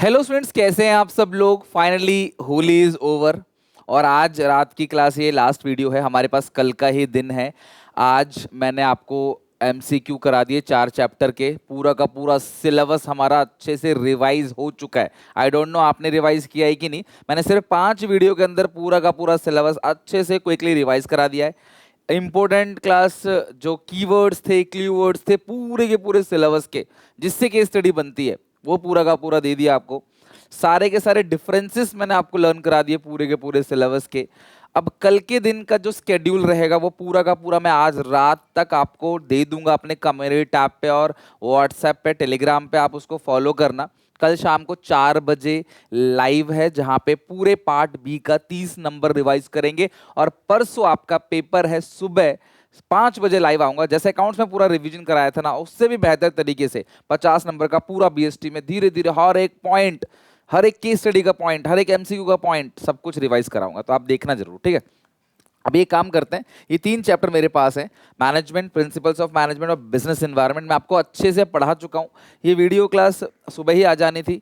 Hello students, कैसे हैं आप सब लोग। फाइनली होली इज ओवर और आज रात की क्लास, ये लास्ट वीडियो है। हमारे पास कल का ही दिन है। आज मैंने आपको एमसीक्यू करा दिए 4 चैप्टर के। पूरा का पूरा सिलेबस हमारा अच्छे से रिवाइज हो चुका है। आई डोंट नो आपने रिवाइज किया है कि नहीं। मैंने सिर्फ 5 वीडियो के अंदर पूरा का पूरा सिलेबस अच्छे से क्विकली रिवाइज करा दिया है। इंपॉर्टेंट क्लास जो कीवर्ड्स थे, क्लीवर्ड्स थे, पूरे के पूरे सिलेबस के जिससे केस स्टडी बनती है, वो पूरा का पूरा दे दिया आपको। सारे के सारे डिफरेंसेस मैंने आपको लर्न करा दिए पूरे के पूरे सिलेबस के। अब कल के दिन का जो स्केड्यूल रहेगा वो पूरा का पूरा मैं आज रात तक आपको दे दूंगा अपने कम्युनिटी टैब पे और व्हाट्सएप पे, टेलीग्राम पे। आप उसको फॉलो करना। कल शाम को 4 बजे लाइव है, जहां पे पूरे पार्ट बी का 30 नंबर रिवाइज करेंगे। और परसों आपका पेपर है सुबह 5 बजे लाइव आऊंगा। जैसे अकाउंट्स में पूरा रिवीजन कराया था ना, उससे भी बेहतर तरीके से 50 नंबर का पूरा बीएसटी में धीरे धीरे हर एक पॉइंट, हर एक केस स्टडी का पॉइंट, हर एक एमसीक्यू का पॉइंट, सब कुछ रिवाइज कराऊंगा। तो आप देखना जरूर, ठीक है। अब ये काम करते हैं। ये 3 चैप्टर मेरे पास हैं। मैनेजमेंट, प्रिंसिपल्स ऑफ मैनेजमेंट और बिजनेस एनवायरनमेंट मैं आपको अच्छे से पढ़ा चुका हूँ। ये वीडियो क्लास सुबह ही आ जानी थी,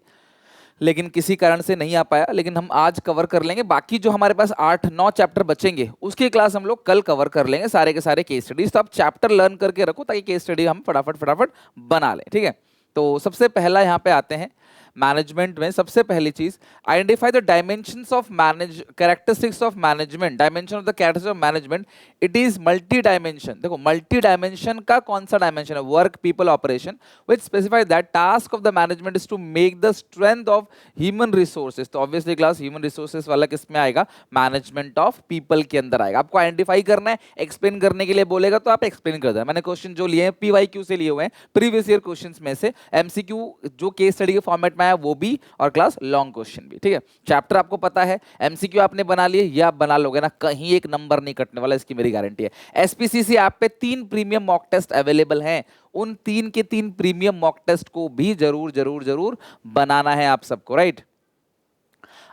लेकिन किसी कारण से नहीं आ पाया। लेकिन हम आज कवर कर लेंगे। बाकी जो हमारे पास 8-9 चैप्टर बचेंगे उसकी क्लास हम लोग कल कवर कर लेंगे, सारे के सारे केस स्टडीज। तो आप चैप्टर लर्न करके रखो ताकि केस स्टडी हम फटाफट फटाफट बना लें, ठीक है। तो सबसे पहला यहाँ पे आते हैं मैनेजमेंट में। सबसे पहली चीज, identify the dimensions of manage characteristics of management. Dimension of the characteristics of management, it is multi dimension. देखो मल्टी डायमेंशन का कौन सा डायमेंशन है? Work, people, operation, which specify that task of the management is to make the strength of human resources. तो obviously class human resources वाला किस में आएगा? मैनेजमेंट ऑफ पीपल के अंदर आएगा। आपको आइडेंटिफाई करना है, एक्सप्लेन करने के लिए बोलेगा तो आप एक्सप्लेन कर देना। मैंने क्वेश्चन जो लिए हैं पीवाईक्यू से लिए हुए हैं, प्रीवियस ईयर क्वेश्चंस में से। एमसीक्यू जो केस स्टडी के फॉर्मेट में आया वो भी, और क्लास लॉन्ग क्वेश्चन भी, ठीक है। चैप्टर आपको पता है, एमसीक्यू आपने बना लिए, ये आप बना लोगे ना, कहीं एक नंबर नहीं कटने वाला, इसकी मेरी गारंटी है। एसपीसीसी ऐप पे 3 प्रीमियम मॉक टेस्ट अवेलेबल हैं। उन 3 के 3 प्रीमियम मॉक टेस्ट को भी जरूर जरूर जरूर बनाना है आप सबको, right.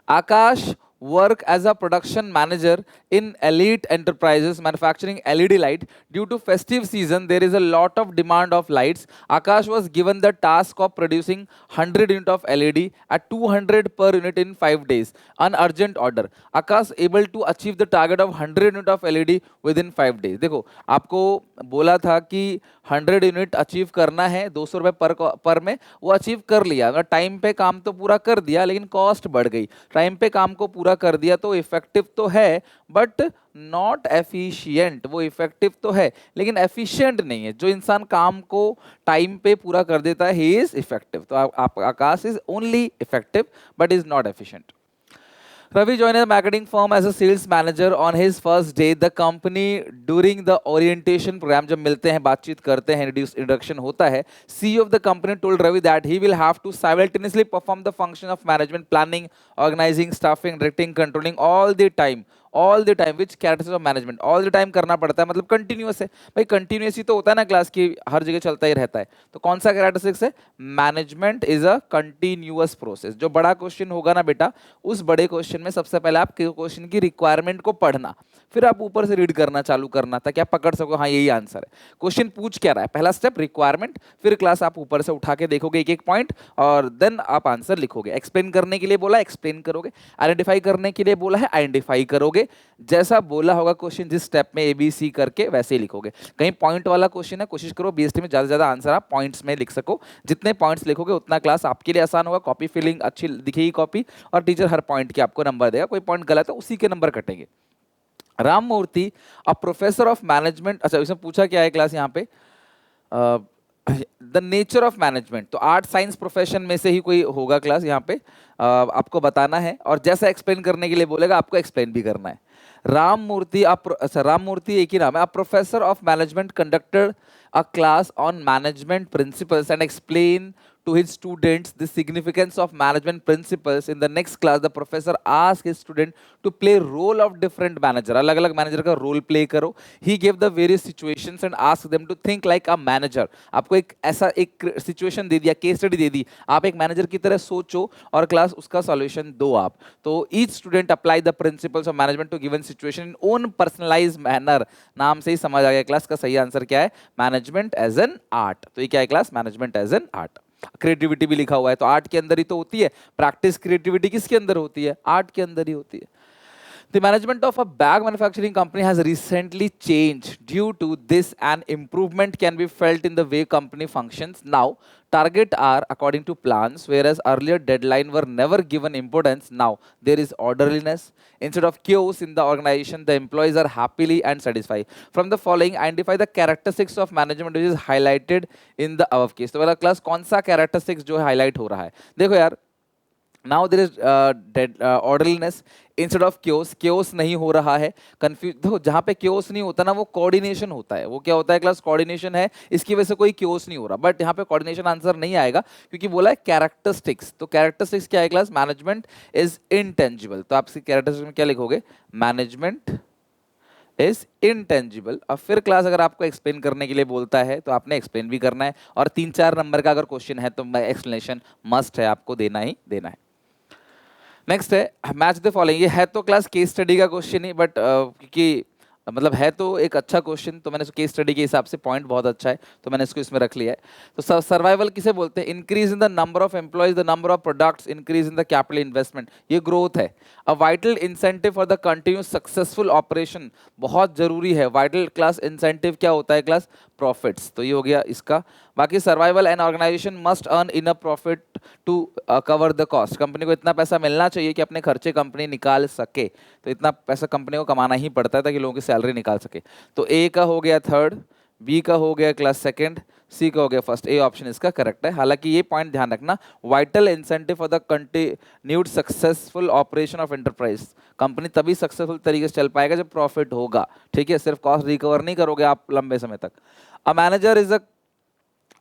Akash work as a production manager in elite enterprises manufacturing LED light. Due to festive season, there is a lot of demand of lights. Akash was given the task of producing 100 unit of LED at 200 per unit in 5 days. An urgent order. Akash able to achieve the target of 100 unit of LED within 5 days. देखो आपको बोला था कि 100 unit achieve करना है 200 रुपए पर में, वो अचीव कर लिया। अगर टाइम पे काम तो पूरा कर दिया, लेकिन कॉस्ट बढ़ गई। टाइम पे काम को पूरा कर दिया तो इफेक्टिव तो है, बट नॉट एफिशिएंट। वो इफेक्टिव तो है लेकिन एफिशिएंट नहीं है। जो इंसान काम को टाइम पे पूरा कर देता है, ही इज इफेक्टिव। तो आप Akash is only effective but is not efficient. Ravi joined a marketing firm as a sales manager on his first day. The company during the orientation program, जब मिलते हैं, बातचीत करते हैं, introduction होता है, CEO of the company told Ravi that he will have to simultaneously perform the function of management, planning, organizing, staffing, directing, controlling all the time. All the time which characteristics of management, all the time करना पड़ता है, मतलब continuous है भाई। Continuous ही तो होता है ना क्लास की, हर जगह चलता ही रहता है। तो कौन सा कैरेक्टरिस्टिक्स है? Management is a continuous process. जो बड़ा क्वेश्चन होगा ना बेटा, उस बड़े क्वेश्चन में सबसे पहले आप क्वेश्चन की रिक्वायरमेंट को पढ़ना, फिर आप ऊपर से रीड करना चालू करना ताकि आप पकड़ सको हाँ यही आंसर है। क्वेश्चन पूछ क्या रहा है? पहला स्टेप रिक्वायरमेंट, फिर क्लास आप ऊपर से उठा के देखोगे एक एक पॉइंट, और देन आप आंसर लिखोगे। एक्सप्लेन करने के लिए बोला, एक्सप्लेन करोगे। आइडेंटिफाई करने के लिए बोला है, आइडेंटिफाई करोगे। जैसा बोला होगा क्वेश्चन जिस स्टेप में ABC करके, वैसे ही लिखोगे। कहीं पॉइंट वाला क्वेश्चन है, कोशिश करो बीएसटी में ज्यादा से ज्यादा आंसर आप पॉइंट्स में लिख सको। जितने पॉइंट्स लिखोगे उतना क्लास आपके लिए आसान होगा। कॉपी फिलिंग अच्छी दिखेगी कॉपी, और टीचर हर पॉइंट के आपको नंबर देगा। कोई पॉइंट गलत है उसी के नंबर कटेंगे। राम मूर्ति, अ प्रोफेसर ऑफ मैनेजमेंट। अच्छा, इसमें पूछा क्या है क्लास यहाँ पे? The nature of management. तो आर्ट साइंस प्रोफेशन में से ही कोई होगा क्लास यहाँ पे। आपको बताना है, और जैसा एक्सप्लेन करने के लिए बोलेगा आपको एक्सप्लेन भी करना है। राम मूर्ति, अच्छा राम मूर्ति एक ही नाम है। A professor of management conducted a class on management principles and explain to his students the significance of management principles. In the next class, the professor asked his student to play role of different manager. अलग अलग manager का role play करो. He gave the various situations and asked them to think like a manager. आपको एक ऐसा एक situation दे दिया, case study दे दी, आप एक मैनेजर की तरह सोचो और क्लास उसका सॉल्यूशन दो आप. तो each student apply the principles of management to given situation in own personalized manner. नाम से ही समझ आ गया क्लास का सही आंसर क्या है? Management as an art. तो ये क्या है class? Management as an art. Creativity भी लिखा हुआ है, तो आर्ट के अंदर ही तो होती है। प्रैक्टिस क्रिएटिविटी किसके अंदर होती है? आर्ट के अंदर ही होती है। The management of a bag manufacturing company has recently changed. Due to this, an improvement can be felt in the way company functions. Now, targets are according to plans, whereas earlier deadlines were never given importance. Now, there is orderliness. Instead of chaos in the organization, the employees are happily and satisfied. From the following, identify the characteristics of management which is highlighted in the above case. तो वाला class कौन सा characteristics जो highlight हो रहा है? देखो यार, now there is orderliness instead of chaos, chaos नहीं हो रहा है। कंफ्यूज देखो, जहां पे क्योस नहीं होता ना वो कोऑर्डिनेशन होता है। वो क्या होता है क्लास? कोऑर्डिनेशन है, इसकी वजह से कोई क्योस नहीं हो रहा। बट यहाँ पे कोऑर्डिनेशन आंसर नहीं आएगा क्योंकि बोला है कैरेक्टरिस्टिक्स। तो कैरेक्टरिस्टिक्स क्या है क्लास? Management is intangible. तो आप कैरेक्टरिस्टिक्स में क्या लिखोगे? Management is intangible. अब फिर क्लास अगर आपको एक्सप्लेन करने के लिए बोलता है तो आपने एक्सप्लेन भी करना है, और 3-4 नंबर का अगर क्वेश्चन है तो एक्सप्लेनेशन मस्ट है, आपको देना ही देना है। नेक्स्ट है मैच द फॉलोइंग। ये है तो क्लास केस स्टडी का क्वेश्चन ही, बट क्योंकि मतलब है तो एक अच्छा क्वेश्चन, तो मैंने केस स्टडी के हिसाब से पॉइंट बहुत अच्छा है तो मैंने इसको इसमें रख लिया है। तो सर्वाइवल किसे बोलते हैं? Increase in the number of employees, the number of products, increase in the capital investment, ये ग्रोथ है। A vital incentive for the continuous successful operation, बहुत जरूरी है। वाइटल क्लास इंसेंटिव क्या होता है क्लास? प्रॉफिट्स। तो ये हो गया इसका। बाकी survival and organisation must earn enough profit to cover the cost, company को इतना पैसा मिलना चाहिए कि अपने खर्चे कंपनी निकाल सके। तो इतना पैसा कंपनी को कमाना ही पड़ता है ताकि लोगों की सैलरी निकाल सके। तो ए का हो गया थर्ड, बी का हो गया क्लास सेकंड, सी का हो गया फर्स्ट। ए ऑप्शन इसका करेक्ट है। हालांकि ये पॉइंट ध्यान रखना, vital incentive for the continued successful operation of enterprise, company तभी सक्सेसफुल तरीके से चल पाएगा जब प्रॉफिट होगा। ठीक है, सिर्फ कॉस्ट रिकवर नहीं करोगे आप लंबे समय तक। A manager is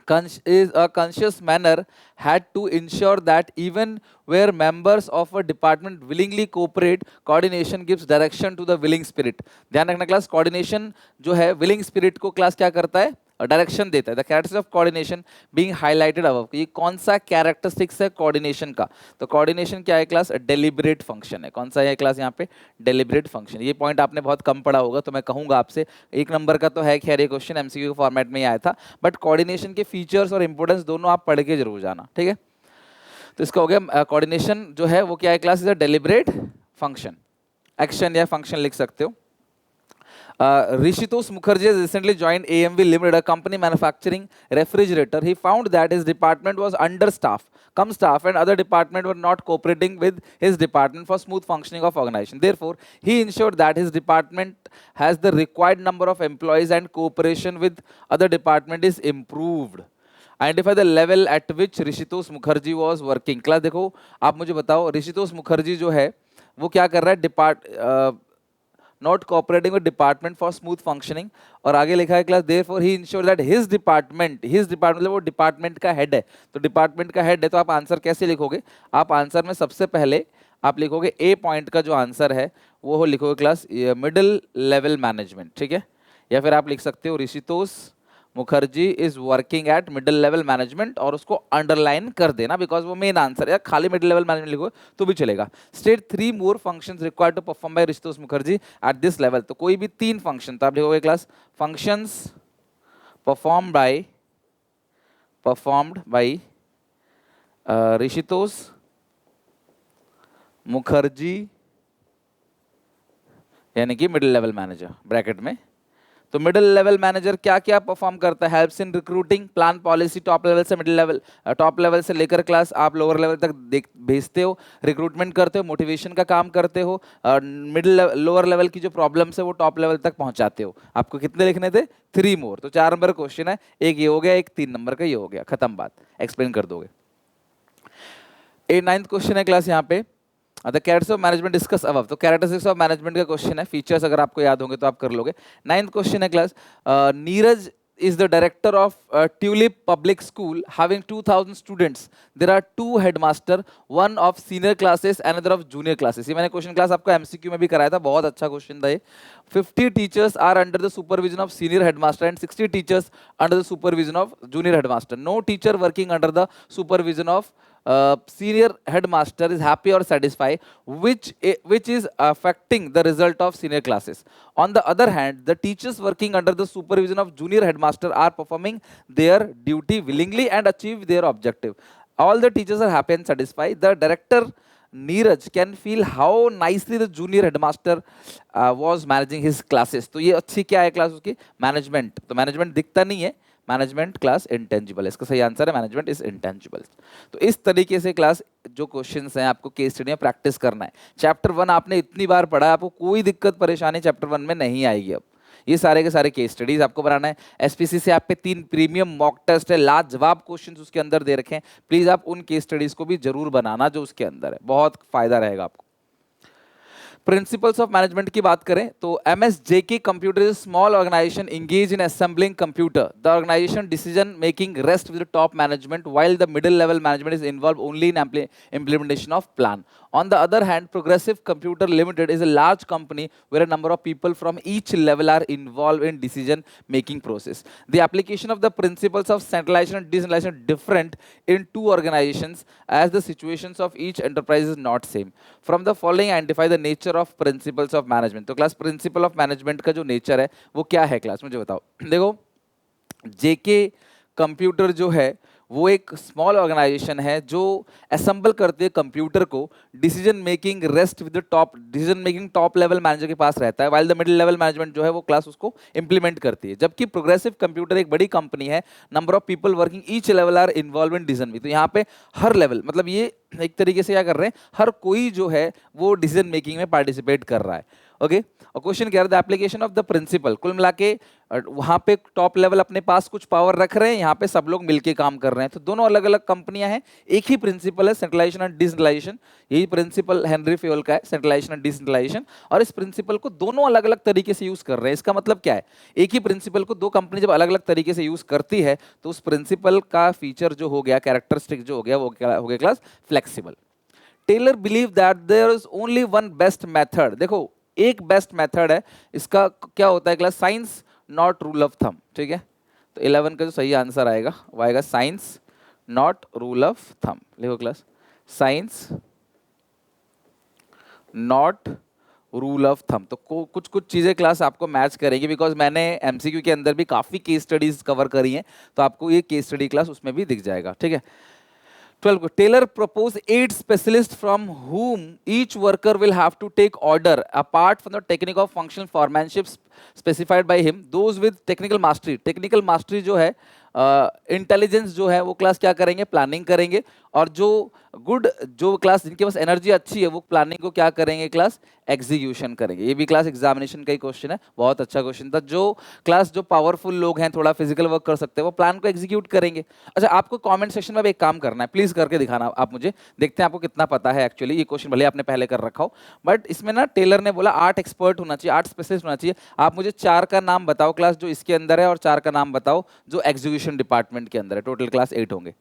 a conscious manner had to ensure that even where members of a department willingly cooperate, coordination gives direction to the willing spirit। ध्यान रखना क्लास, कोऑर्डिनेशन जो है विलिंग स्पिरिट को क्लास क्या करता है? डायरेक्शन देता है। The characteristics of coordination being highlighted above, ये कौन सा कैरेक्टरिस्टिक्स है कोऑर्डिनेशन का? तो कोऑर्डिनेशन क्या है क्लास? डेलिब्रेट फंक्शन है। कौन सा है क्लास यहाँ पे? Deliberate function. ये पॉइंट आपने बहुत कम पढ़ा होगा तो मैं कहूंगा आपसे, 1 नंबर का तो है खैर ये क्वेश्चन, एमसीक्यू के फॉर्मेट में ही आया था, बट कोऑर्डिनेशन के फीचर्स और इंपोर्टेंस दोनों आप पढ़ के जरूर जाना। ठीक है, तो इसका हो गया कोऑर्डिनेशन जो है वो क्या है class? Is a deliberate function. Action या फंक्शन लिख सकते हो। Rishitosh Mukherjee has recently joined AMV Limited, a company manufacturing refrigerator. He found that his department was understaffed, staff, and other departments were not cooperating with his department for smooth functioning of organization. Therefore, he ensured that his department has the required number of employees and cooperation with other department is improved. Identify the level at which Rishitosh Mukherjee was working. Class देखो, आप मुझे बताओ, ऋषितोष मुखर्जी जो है वो क्या कर रहा है? Not cooperating with department for smooth functioning, और आगे लिखा है class therefore he ensure that his department मतलब वो डिपार्टमेंट का हेड है। तो डिपार्टमेंट का हेड है तो आप आंसर कैसे लिखोगे? आप आंसर में सबसे पहले आप लिखोगे ए पॉइंट का जो आंसर है वो लिखोगे क्लास मिडिल लेवल मैनेजमेंट। ठीक है, या फिर आप लिख सकते हो Rishitosh Mukherjee is working at middle level management, और उसको अंडरलाइन कर देना बिकॉज वो मेन आंसर है। खाली मिडिल लेवल मैनेजमेंट लिखो तो भी चलेगा। State 3 more functions required to perform by Rishitosh Mukherjee at this level. तो कोई भी 3 फंक्शन, तो आप लिखोगे class functions performed by Rishitosh Mukherjee यानी कि मिडिल लेवल मैनेजर ब्रैकेट में। तो मिडिल लेवल मैनेजर क्या क्या परफॉर्म करता है? Helps in recruiting, plan policy, top level से मिडिल लेवल, टॉप लेवल से लेकर क्लास आप लोअर लेवल तक भेजते हो, रिक्रूटमेंट करते हो, मोटिवेशन का काम करते हो, मिडिल लोअर लेवल की जो प्रॉब्लम्स है वो टॉप लेवल तक पहुंचाते हो। आपको कितने लिखने थे? 3 मोर। तो 4 नंबर क्वेश्चन है, एक ये हो गया, एक 3 नंबर का ये हो गया, खत्म बात, एक्सप्लेन कर दोगे। 9th क्वेश्चन है क्लास यहाँ पे, the characters of management discuss above. तो कैरेक्टरिस्टिक्स ऑफ मैनेजमेंट का क्वेश्चन है, फीचर्स अगर आपको याद होंगे तो आप कर लोगे। 9th क्वेश्चन है class, Neeraj is the director of Tulip Public School having 2000 students. There are 2 headmaster, one of senior classes, another of junior classes. ये मैंने क्वेश्चन क्लास आपको MCQ में भी कराया था, बहुत अच्छा क्वेश्चन था ये। 50 teachers are under the supervision of senior headmaster and 60 teachers under the supervision of junior headmaster. No teacher working under the supervision of senior headmaster is happy or satisfied, which is affecting the result of senior classes. On the other hand, the teachers working under the supervision of junior headmaster are performing their duty willingly and achieve their objective. All the teachers are happy and satisfied. The director Neeraj can feel how nicely the junior headmaster was managing his classes. तो ये अच्छी क्या है class उसकी? Management. तो management दिखता नहीं है, मैनेजमेंट क्लास इंटेंजिबल है. इसका सही आंसर है मैनेजमेंट इज इंटेंजिबल. तो इस तरीके से क्लास जो क्वेश्चंस हैं आपको केस स्टडी में प्रैक्टिस करना है. चैप्टर 1 आपने इतनी बार पढ़ा है, आपको कोई दिक्कत परेशानी चैप्टर 1 में नहीं आएगी. अब ये सारे के सारे केस स्टडीज आपको बनाना है. एसपीसी से आप पे 3 प्रीमियम मॉक टेस्ट है, लाजवाब क्वेश्चंस उसके अंदर दे रखे हैं. प्लीज आप उन केस स्टडीज को भी जरूर बनाना जो उसके अंदर है, बहुत फायदा रहेगा आपको. प्रिंसिपल्स ऑफ मैनेजमेंट की बात करें तो MSJK computer is small organisation engaged in assembling computer. The organization decision making rests with the top management while the middle level management is involved only in implementation of plan. On the other hand, Progressive Computer Limited is a large company where a number of people from each level are involved in decision making process. The application of the principles of centralization and decentralization are different in two organizations as the situations of each enterprise is not same. From the following identify the nature of principles of management. तो class principal of management का जो nature है वो क्या है class, मुझे बताओ. देखो, जेके कंप्यूटर जो है वो एक स्मॉल ऑर्गेनाइजेशन है जो असेंबल करती है कंप्यूटर को. Decision making rest with the top, decision making top level manager के पास रहता है, while the middle level management जो है वो क्लास उसको इंप्लीमेंट करती है. जबकि प्रोग्रेसिव कंप्यूटर एक बड़ी कंपनी है, number of people working each level are involve in decision making. तो यहाँ पे हर लेवल, मतलब ये एक तरीके से क्या कर रहे हैं, हर कोई जो है वो डिसीजन मेकिंग में पार्टिसिपेट कर रहा है. ओके, और क्वेश्चन कह रहा था एप्लीकेशन ऑफ द प्रिंसिपल. कुल मिला के वहां पे टॉप लेवल अपने पास कुछ पावर रख रहे हैं, यहाँ पे सब लोग मिलके काम कर रहे हैं. तो दोनों अलग अलग कंपनियां हैं, एक ही प्रिंसिपल है, सेंट्रलाइजेशन एंड डिसेंट्रलाइजेशन. यही प्रिंसिपल हेनरी फेयोल का है, सेंट्रलाइजेशन एंड डिसेंट्रलाइजेशन. और इस प्रिंसिपल को दोनों अलग अलग तरीके से यूज कर रहे हैं. इसका मतलब क्या है, एक ही प्रिंसिपल को दो कंपनी जब अलग अलग तरीके से यूज करती है तो उस प्रिंसिपल का फीचर जो हो गया, कैरेक्टरिस्टिक जो हो गया, वो हो गया class flexible. Taylor believe that there is only one best method. देखो, एक बेस्ट मेथड है, इसका क्या होता है class, science not rule of thumb. ठीक है, तो 11 का जो सही आंसर आएगा वो आएगा science not rule of thumb. लिखो class, science not rule of thumb. तो कुछ कुछ चीज़ें क्लास आपको मैच करेंगी, बिकॉज मैंने एमसीक्यू के अंदर भी काफ़ी केस स्टडीज कवर करी हैं, तो आपको ये केस स्टडी क्लास उसमें भी दिख जाएगा. ठीक है. 12 को Taylor proposed 8 specialists from whom each worker will have to take order apart from the technique of functional foremanship specified by him. Those with technical mastery, technical mastery जो है, intelligence जो है वो क्लास क्या करेंगे, प्लानिंग करेंगे. और जो गुड, जो क्लास जिनके पास एनर्जी अच्छी है वो प्लानिंग को क्या करेंगे क्लास, एग्जीक्यूशन करेंगे. ये भी क्लास एग्जामिनेशन का ही क्वेश्चन है, बहुत अच्छा क्वेश्चन था. जो क्लास जो पावरफुल लोग हैं, थोड़ा फिजिकल वर्क कर सकते हैं, वो प्लान को एग्जीक्यूट करेंगे. अच्छा, आपको कमेंट सेक्शन में एक काम करना है, प्लीज करके दिखाना आप मुझे, देखते हैं आपको कितना पता है. एक्चुअली ये क्वेश्चन भले आपने पहले कर रखा हो, बट इसमें ना टेलर ने बोला 8 एक्सपर्ट होना चाहिए, 8 स्पेशलिस्ट होना चाहिए. आप मुझे 4 का नाम बताओ क्लास जो इसके अंदर है, और 4 का नाम बताओ जो एग्जीक्यूशन डिपार्टमेंट के अंदर है. टोटल क्लास 8 होंगे.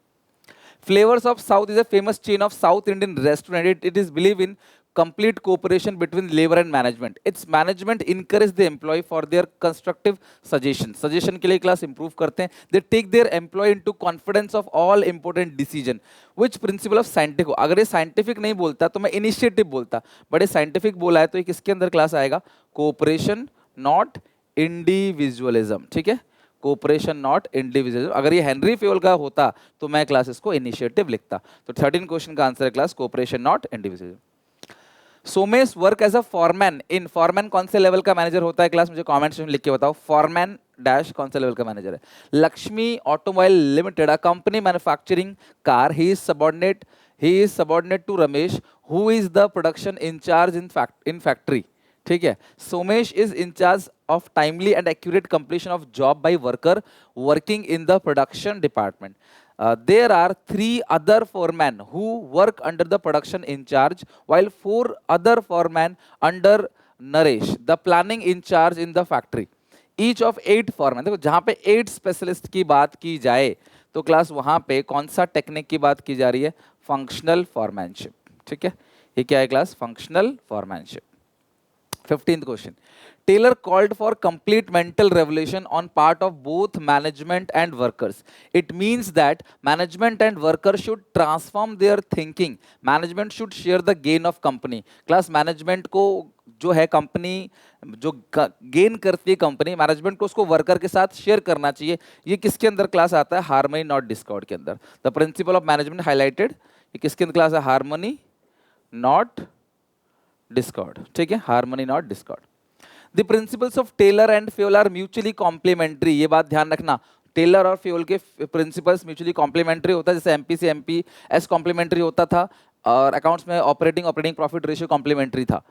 Flavors of South is a famous chain of South Indian restaurant. It is believed in complete cooperation between labor and management. Its management encourage the employee for their constructive suggestions. Suggestion के लिए class improve करते हैं. They take their employee into confidence of all important decision. Which principle of scientific हो? अगर ये scientific नहीं बोलता तो मैं initiative बोलता, बट ये scientific बोला है तो ये किसके अंदर क्लास आएगा, cooperation not individualism. ठीक है, कोऑपरेशन नॉट इंडिविजुअल. अगर ये हेनरी फेयोल का होता तो मैं क्लासेस को इनिशिएटिव लिखता. तो 13 क्वेश्चन का आंसर है class cooperation not individual. Somesh work as a foreman in, foreman कौन से लेवल का मैनेजर होता है क्लास, मुझे कमेंट सेक्शन में लिख के बताओ. फॉरमैन डैश कौन से लेवल का मैनेजर है. Lakshmi automobile limited, a company manufacturing car. He is subordinate to Ramesh who is the production in charge in factory. ठीक है. Somesh is in charge of timely and accurate completion of job by worker working in the production department. There are 3 other foremen who work under the production in charge, while 4 other foremen under Naresh, the planning in charge in the factory. Each of 8 foremen. देखो, जहाँ पे 8 specialist की बात की जाए तो class वहाँ पे कौन सा टेक्निक की बात की जा रही है, फंक्शनल फॉरमैनशिप. ठीक है, ये क्या है class, functional foremanship. 15th question. Taylor called for complete mental revolution on part of both management and workers. It means that management and workers should transform their thinking. Management should share the gain of company. Class management को जो है company जो gain करती है company, management को उसको worker के साथ शेयर करना चाहिए. ये किसके अंदर क्लास आता है? हार्मनी नॉट डिस्कॉर्ड के अंदर. The principle of management highlighted, ये किसके अंदर क्लास है? Harmony not discord. ठीक है, harmony not discord. The principles of Taylor and Fayol are mutually complementary. ये बात ध्यान रखना, टेलर और फ्योल के प्रिंसिपल्स म्यूचुअली कॉम्प्लीमेंट्री होता है. जैसे एमपी से एमपी एस कॉम्प्लीमेंट्री होता था, और अकाउंट्स में ऑपरेटिंग प्रॉफिट रेशियो कॉम्प्लीमेंट्री था.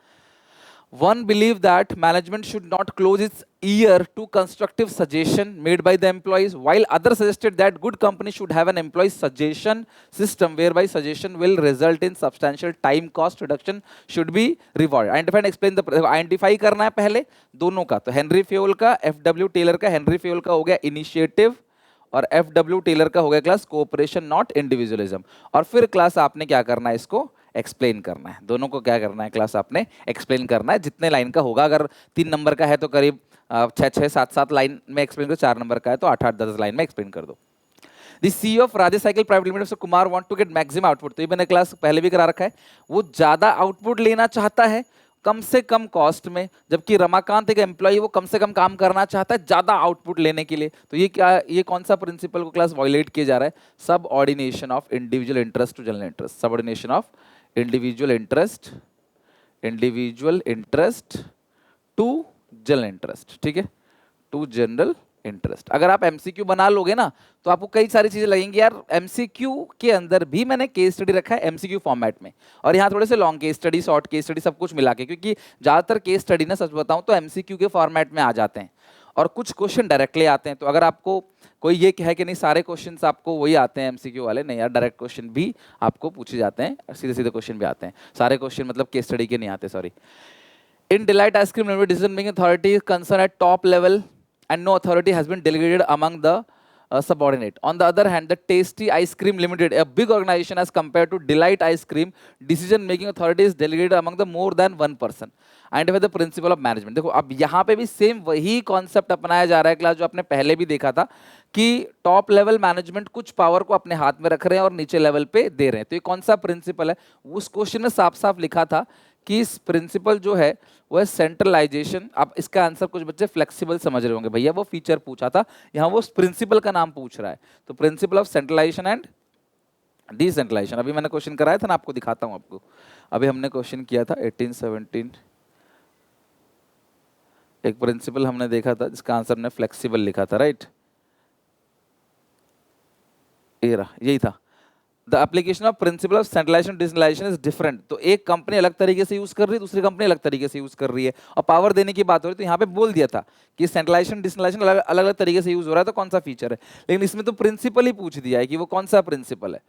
One believe that management should not close its ear to constructive suggestion made by the employees, while others suggested that good company should have an employee suggestion system whereby suggestion will result in substantial time cost reduction should be rewarded. Identify and explain the. Identify करना है पहले दोनों का. तो Henry Fayol का, F.W.. Taylor का. Henry Fayol का हो गया इनिशिएटिव और एफ.डब्ल्यू. टेलर का हो गया क्लास कोऑपरेशन नॉट इंडिविजुअलिज्म. और फिर क्लास आपने क्या करना है? इसको एक्सप्लेन करना है. दोनों को क्या करना है क्लास? आपने एक्सप्लेन करना है. जितने लाइन का होगा, अगर 3 नंबर का है तो करीब 6-7 लाइन में एक्सप्लेन करो. 4 नंबर का है तो 8-10 लाइन में एक्सप्लेन कर दो. The CEO of Radhe cycle private limited mister Kumar want to get maximum output. तो ये मैंने क्लास पहले भी करा रखा है. वो ज्यादा आउटपुट लेना चाहता है कम से कम कॉस्ट में, जबकि रमाकांत एक एम्प्लॉय वो कम से कम काम करना चाहता है ज्यादा आउटपुट लेने के लिए. तो ये क्या, ये कौन सा प्रिंसिपल को क्लास वायलेट किया जा रहा है? Subordination of individual interest to general interest. Subordination of individual interest to general interest. ठीक है, टू जनरल इंटरेस्ट. अगर आप एमसीक्यू बना लोगे ना तो आपको कई सारी चीजें लगेंगी यार. एमसीक्यू के अंदर भी मैंने केस स्टडी रखा है एमसीक्यू फॉर्मेट में, और यहाँ थोड़े से long case study, short case study, सब कुछ मिला के, क्योंकि ज्यादातर केस स्टडी ना सच बताऊं तो एमसीक्यू के फॉर्मेट में आ जाते हैं और कुछ क्वेश्चन डायरेक्टली आते हैं. तो अगर आपको कोई ये कहे कि नहीं सारे क्वेश्चंस आपको वही आते हैं एमसीक्यू वाले, नहीं यार, डायरेक्ट क्वेश्चन भी आपको पूछे जाते हैं, सीधे सीधे क्वेश्चन भी आते हैं. सारे क्वेश्चन मतलब केस स्टडी के नहीं आते, sorry. In delight ice cream limited decision making authority concern at top level and no authority has been delegated among the subordinate. On the other hand, the Tasty Ice Cream Limited, a big organization as compared to Delight Ice Cream, decision making authority is delegated among the more than one person. Identify the principle of management. देखो अब यहाँ पे भी same वही concept अपनाया जा रहा है क्लास, जो आपने पहले भी देखा था कि टॉप लेवल मैनेजमेंट कुछ पावर को अपने हाथ में रख रहे हैं और नीचे लेवल पे दे रहे हैं. तो ये कौन सा प्रिंसिपल है? उस क्वेश्चन में साफ साफ लिखा था कि इस प्रिंसिपल जो है वो है सेंट्रलाइजेशन. अब इसका आंसर कुछ बच्चे फ्लेक्सिबल समझ रहे होंगे, भैया वो फीचर पूछा था, यहाँ वो प्रिंसिपल का नाम पूछ रहा है. तो principle of centralisation and decentralisation. अभी मैंने क्वेश्चन कराया था ना, आपको दिखाता हूँ आपको. अभी हमने क्वेश्चन किया था 18-17, एक प्रिंसिपल हमने देखा था जिसका आंसर हमने फ्लेक्सिबल लिखा था, राइट? ये रहा, यही था. The application of principle of centralisation decentralisation is different. तो एक कंपनी अलग तरीके से यूज कर रही है, दूसरी कंपनी अलग तरीके से यूज कर रही है. और पावर देने की बात हो रही है तो यहाँ पे बोल दिया था कि सेंट्रलाइजेशन डिसेंट्रलाइजेशन अलग अलग तरीके से यूज हो रहा है, तो कौन सा फीचर है. लेकिन इसमें तो प्रिंसिपल ही पूछ दिया है कि वो कौन सा प्रिंसिपल है.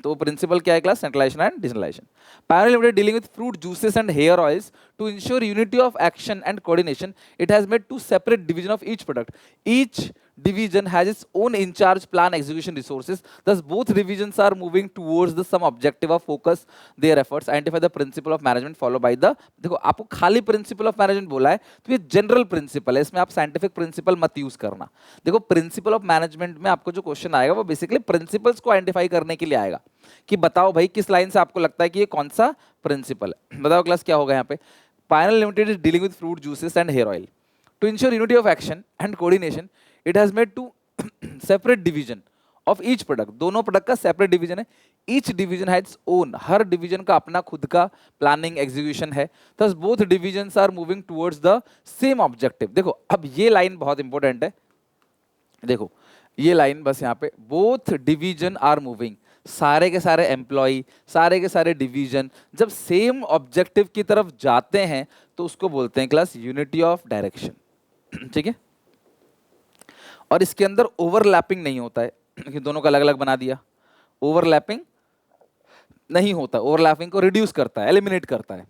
तो प्रिंसिपल क्या है class? Centralisation and decentralisation. Pioneer Limited dealing with fruit juices and hair oils to ensure unity of action and coordination. It has made 2 separate divisions of each product. Each division has its own in charge plan execution resources. Thus both divisions are moving towards the some objective of focus their efforts. Identify the principle of management followed by the. देखो आपको खाली principle of management बोला है तो ये general principle है, इसमें आप scientific principle मत यूज करना. देखो principle of management में आपको जो क्वेश्चन आएगा वो बेसिकली प्रिंसिपल्स को आइडेंटिफाई करने के लिए आएगा कि बताओ भाई किस लाइन से आपको लगता है कि ये कौन सा प्रिंसिपल है. बताओ क्लास क्या होगा यहाँ पे. Pioneer Limited is dealing with fruit juices and hair oil. To ensure unity of action and coordination, it has made 2 separate division of each product. दोनों प्रोडक्ट का सेपरेट डिवीजन है. Each division has its own. Her division का अपना खुद का planning execution है. Thus both divisions are moving towards the same objective. देखो अब ये लाइन बहुत इंपॉर्टेंट है. देखो ये लाइन बस यहाँ पे, बोथ डिवीजन आर मूविंग. सारे के सारे एम्प्लॉय, सारे के सारे डिवीजन जब सेम ऑब्जेक्टिव की तरफ जाते हैं तो उसको बोलते हैं क्लास यूनिटी ऑफ डायरेक्शन. ठीक है, और इसके अंदर ओवरलैपिंग नहीं होता है कि दोनों का अलग अलग बना दिया. ओवरलैपिंग नहीं होता, ओवरलैपिंग को रिड्यूस करता है, एलिमिनेट करता है.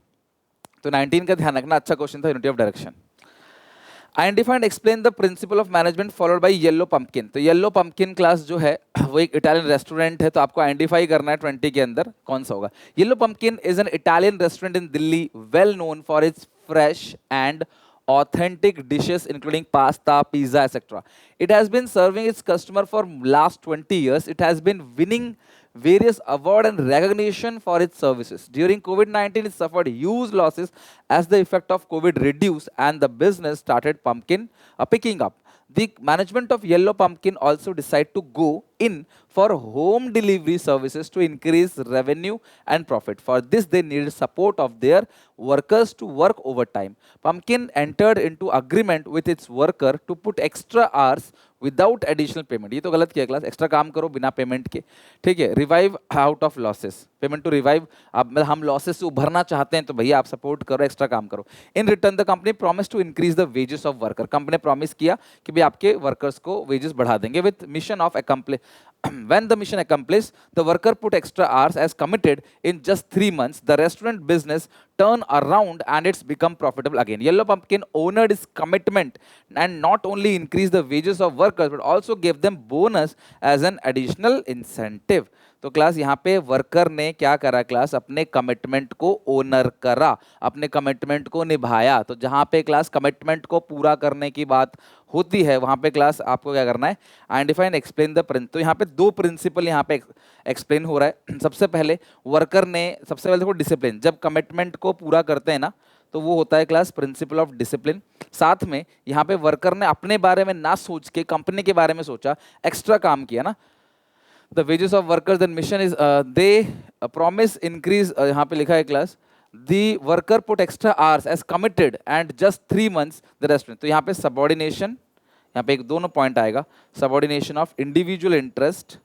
तो 19 का ध्यान रखना, अच्छा क्वेश्चन था, unity of direction. Identify and explain the principle of management followed by yellow pumpkin. तो येलो पंपकिन क्लास जो है वो एक इटालियन रेस्टोरेंट है, तो आपको आइडेंटिफाई करना है 20 के अंदर कौन सा होगा. Yellow pumpkin is an Italian restaurant in Delhi well known for its fresh and authentic dishes including pasta, pizza, etc. It has been serving its customer for last 20 years. It has been winning various award and recognition for its services. During COVID-19, it suffered huge losses as the effect of COVID reduced and the business started picking up. The management of Yellow Pumpkin also decided to go in for home delivery services to increase revenue and profit. For this, they needed support of their workers to work overtime. Pumpkin entered into agreement with its worker to put extra hours without additional payment. ये तो गलत किया class, extra काम करो बिना payment के. ठीक है. Revive out of losses, payment to revive. अब हम लॉसेस से उभरना चाहते हैं तो भैया आप सपोर्ट करो, एक्स्ट्रा काम करो. In return the company promise to increase the wages of worker. Company ने प्रॉमिस किया कि भाई आपके वर्कर्स को वेजेस बढ़ा देंगे with mission of accomplish. When the mission accomplished, the worker put extra hours as committed. In just 3 months, the restaurant business turned around and it's become profitable again. Yellow Pumpkin honored its commitment and not only increased the wages of workers but also gave them bonus as an additional incentive. तो class यहाँ पे worker ने क्या करा class, अपने commitment को owner करा, अपने कमिटमेंट को निभाया. तो जहाँ पे क्लास कमिटमेंट को पूरा करने की बात होती है वहाँ पे क्लास आपको क्या करना है, identify and explain the principle. तो यहाँ पे दो प्रिंसिपल यहाँ पे एक्सप्लेन हो रहा है. सबसे पहले वर्कर ने, सबसे पहले देखो डिसिप्लिन, जब कमिटमेंट को पूरा करते हैं ना तो वो होता है क्लास प्रिंसिपल ऑफ डिसिप्लिन. साथ में यहाँ पे वर्कर ने अपने बारे में ना सोच के कंपनी के बारे में सोचा, एक्स्ट्रा काम किया ना. The wages of workers and mission is they promise increase. यहाँ पे लिखा है class, the worker put extra hours as committed and just 3 months the restaurant. तो यहाँ पे subordination, यहाँ पे एक दोनों पॉइंट आएगा, subordination of individual interest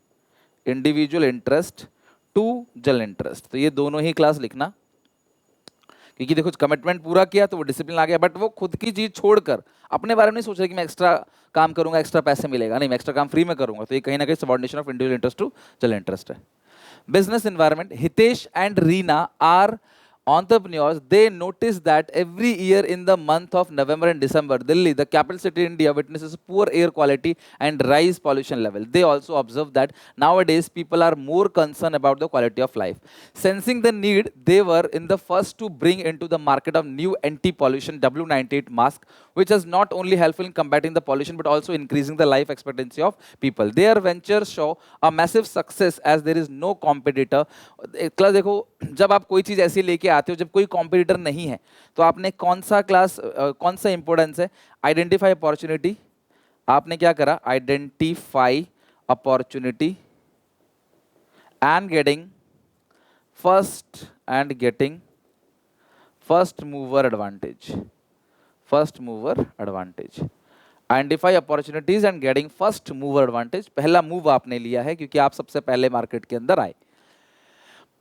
to general interest. तो ये दोनों ही क्लास लिखना, क्योंकि देखो कमिटमेंट पूरा किया तो वो डिसिप्लिन आ गया, बट वो खुद की चीज छोड़कर अपने बारे में नहीं सोच रहे कि मैं एक्स्ट्रा काम करूंगा एक्स्ट्रा पैसे मिलेगा, नहीं मैं एक्स्ट्रा काम फ्री में करूंगा. तो ये कहीं ना कहीं subordination of individual interest to general interest है. Business environment, Hitesh and Reena are entrepreneurs. They notice that every year in the month of November and December, Delhi, the capital city in India, witnesses poor air quality and rise pollution level. They also observe that nowadays people are more concerned about the quality of life. Sensing the need, they were in the first to bring into the market of new anti-pollution W98 mask, which is not only helpful in combating the pollution but also increasing the life expectancy of people. Their ventures show a massive success as there is no competitor. Class देखो, जब आप कोई चीज ऐसी लेके आते हो जब कोई कॉम्पिटिटर नहीं है तो आपने कौन सा क्लास कौन सा इंपॉर्टेंस है, आइडेंटिफाई अपॉर्चुनिटी. आपने क्या करा, identify opportunity and getting first mover advantage. Identify opportunities and getting first mover advantage. पहला मूव आपने लिया है क्योंकि आप सबसे पहले मार्केट के अंदर आए.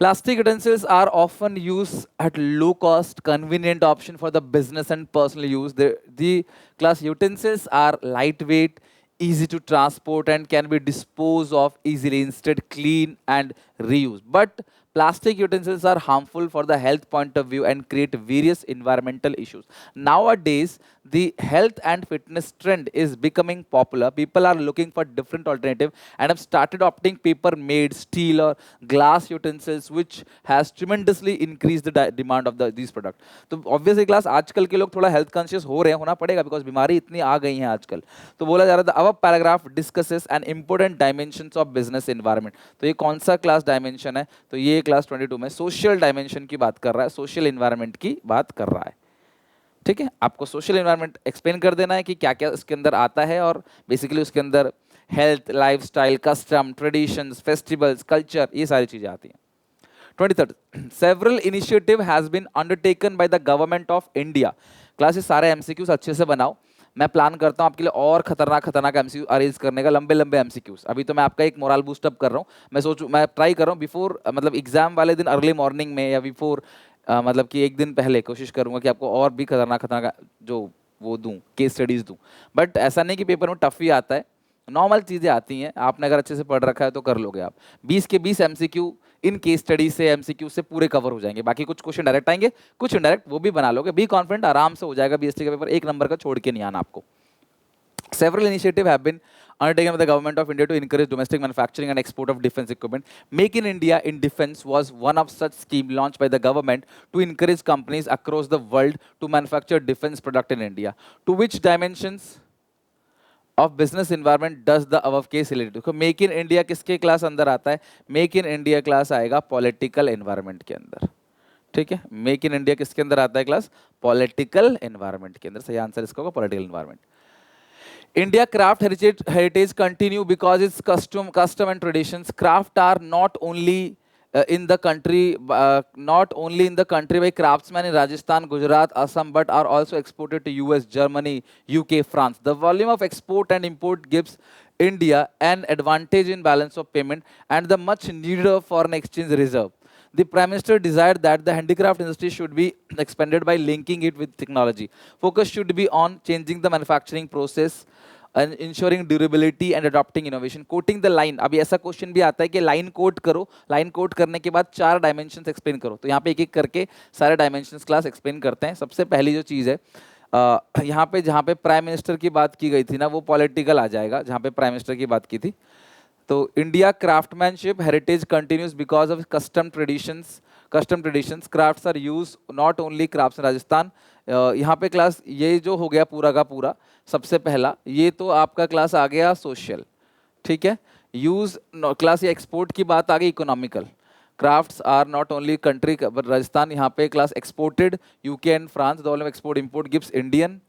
Plastic utensils are often used at low cost, convenient option for the business and personal use. The class utensils are lightweight, easy to transport and can be disposed of easily, instead clean and reuse. But plastic utensils are harmful for the health point of view and create various environmental issues. Nowadays, the health and fitness trend is becoming popular. People are looking for different alternative and have started opting paper-made, steel or glass utensils, which has tremendously increased the demand of these products. तो obviously class आजकल के लोग थोड़ा health conscious हो रहे हैं, होना पड़ेगा because बीमारी इतनी आ गई हैं आजकल. तो बोला जा रहा था अब paragraph discusses an important dimensions of business environment. तो ये कौन सा class dimension है? तो ये क्लास 22 में सोशल डायमेंशन की बात कर रहा है, सोशल एनवायरनमेंट की बात कर रहा है. ठीक है, आपको सोशल एनवायरनमेंट एक्सप्लेन कर देना है कि क्या क्या इसके अंदर आता है और बेसिकली उसके अंदर health, lifestyle, custom, traditions, festivals, culture, ये सारी चीजें आती हैं. 23rd, several initiative has been undertaken by the government of India. Classes सारे एमसीक्यूज अच्छे से बनाओ. मैं प्लान करता हूँ आपके लिए और खतरनाक एमसीक्यू अरेंज करने का, लंबे एमसीक्यूज. अभी तो मैं आपका एक मोरल बूस्टअप कर रहा हूँ. मैं ट्राई कर रहा हूँ बिफोर, मतलब एग्जाम वाले दिन अर्ली मॉर्निंग में या बिफोर, मतलब कि एक दिन पहले कोशिश करूँगा कि आपको और भी खतरनाक जो वो दूँ, केस स्टडीज दूँ. बट ऐसा नहीं कि पेपर में टफ ही आता है, नॉर्मल चीज़ें आती हैं. आपने अगर अच्छे से पढ़ रखा है तो कर लोगे आप. 20 के 20 एमसीक्यू इन केस स्टडी से, एमसीक्यू से पूरे कवर हो जाएंगे. बाकी कुछ क्वेश्चन डायरेक्ट आएंगे, कुछ इनडायरेक्ट, वो भी बना लोगे. बी कॉन्फिडेंट, आराम से हो जाएगा. बीएसटी का पेपर एक नंबर का छोड़ के नहीं आना आपको. Several initiatives have been undertaken by the government of India to encourage domestic manufacturing and export of defense equipment. Make in India in defense was one of such scheme launched by the government to encourage companies across the world to manufacture defense product in India. To which dimensions of business environment does the above case related? तो make in India किसके class अंदर आता है? Make in India class आएगा political environment के अंदर, ठीक है। मेक इन इंडिया किसके अंदर आता है क्लास? पॉलिटिकल एनवायरनमेंट के अंदर। सही आंसर इसका होगा political environment. India craft heritage continue because its custom and traditions. Craft are not only not only in the country by craftsmen in Rajasthan, Gujarat, Assam, but are also exported to US, Germany, UK, France. The volume of export and import gives India an advantage in balance of payment and the much needed foreign exchange reserve. The Prime Minister desired that the handicraft industry should be expanded by linking it with technology. Focus should be on changing the manufacturing process and ensuring durability and adopting innovation. Quoting the line, अभी ऐसा question भी आता है कि line coat करो, line coat करने के बाद 4 डायमेंशंस एक्सप्लेन करो। तो यहाँ पे एक एक करके सारे डायमेंशंस क्लास एक्सप्लेन करते हैं। सबसे पहली जो चीज़ है यहाँ पे जहाँ पे प्राइम मिनिस्टर की बात की गई थी ना, वो पॉलिटिकल आ जाएगा। जहाँ पे प्राइम मिनिस्टर की बात की थी, तो India craftsmanship heritage continues because of custom traditions crafts are use not only crafts in Rajasthan. यहाँ पे क्लास ये जो हो गया पूरा का पूरा, सबसे पहला ये तो आपका क्लास आ गया सोशल, ठीक है। यूज क्लास ये एक्सपोर्ट की बात आ गई, economical. Crafts are not only country Rajasthan, यहाँ पे class exported UK and France, the volume of export import gives Indian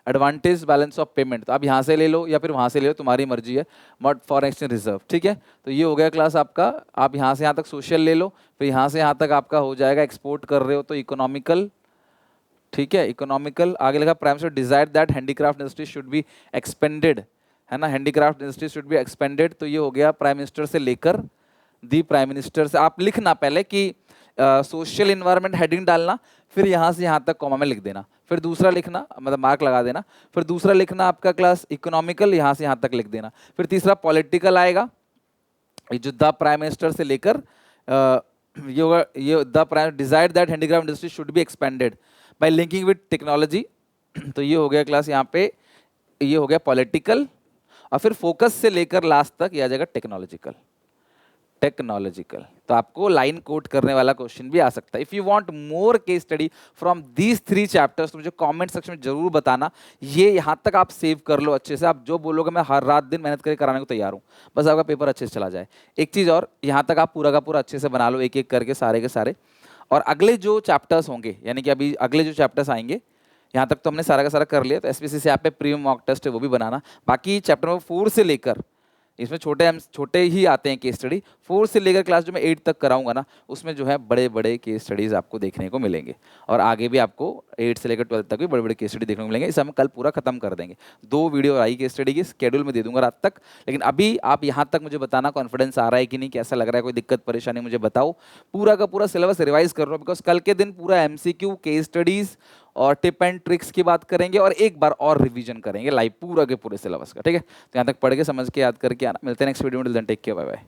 advantage balance of payment. तो आप यहाँ से ले लो या फिर वहाँ से ले लो, तुम्हारी मर्जी है। बट फॉरेन एक्सचेंज रिजर्व, ठीक है। तो ये हो गया क्लास आपका। आप यहाँ से यहाँ तक सोशल ले लो, फिर यहाँ से यहाँ तक आपका हो जाएगा एक्सपोर्ट कर रहे हो तो इकोनॉमिकल, ठीक है। इकोनॉमिकल आगे लगा prime minister desire that handicraft industry should be expanded, है ना। Handicraft industry should be expanded, तो ये हो गया प्राइम मिनिस्टर से लेकर दी प्राइम मिनिस्टर से। आप लिखना पहले कि सोशल इन्वायरमेंट हेडिंग डालना, फिर यहाँ से यहाँ तक कॉमा में लिख देना, फिर दूसरा लिखना मतलब मार्क लगा देना, फिर दूसरा लिखना आपका क्लास इकोनॉमिकल, यहाँ से यहाँ तक लिख देना, फिर तीसरा पॉलिटिकल आएगा, जो द प्राइम मिनिस्टर से लेकर ये होगा, ये the prime desired that handicraft industry should be expanded bye linking with technology. तो ये हो गया क्लास यहाँ पे, ये हो गया पॉलिटिकल, और फिर फोकस से लेकर लास्ट तक ये आ जाएगा टेक्नोलॉजिकल। तो आपको लाइन कोट करने वाला क्वेश्चन भी आ सकता है। If you want more case study from these 3 chapters, तो मुझे कमेंट सेक्शन में जरूर बताना। ये यहाँ तक आप सेव कर लो अच्छे से, आप जो बोलोगे मैं हर रात दिन मेहनत करके कराने को तैयार हूँ, बस आपका पेपर अच्छे से चला जाए। एक चीज़ और, यहाँ तक आप पूरा का पूरा अच्छे से बना लो, एक एक करके सारे के सारे। और अगले जो चैप्टर्स होंगे, यानी कि अभी अगले जो चैप्टर्स आएंगे, यहाँ तक तो हमने सारा का सारा कर लिया, तो एसपीसीसी ऐप पे प्रीमियम मॉक टेस्ट है वो भी बनाना। बाकी चैप्टर नंबर 4 से लेकर, इसमें छोटे ही आते हैं केस स्टडी, 4 से लेकर क्लास जो मैं 8 तक कराऊंगा ना, उसमें जो है बड़े बड़े केस स्टडीज़ आपको देखने को मिलेंगे। और आगे भी आपको 8 से लेकर 12 तक भी बड़े बड़े केस स्टडी देखने को मिलेंगे। इसे हम कल पूरा खत्म कर देंगे। 2 वीडियो आई केस स्टडी की शेड्यूल में दे दूंगा रात तक। लेकिन अभी आप यहाँ तक मुझे बताना कॉन्फिडेंस आ रहा है कि नहीं, कैसा लग रहा है, कोई दिक्कत परेशानी मुझे बताओ। पूरा का पूरा सिलेबस रिवाइज कर रहा हूँ, बिकॉज कल के दिन पूरा MCQ, केस स्टडीज़ और टिप एंड ट्रिक्स की बात करेंगे, और एक बार और रिवीजन करेंगे लाइव पूरा के पूरे सिलेबस का, ठीक है। तो यहाँ तक पढ़ के समझ के याद करके आना। मिलते हैं नेक्स्ट वीडियो में, till then take care, bye bye.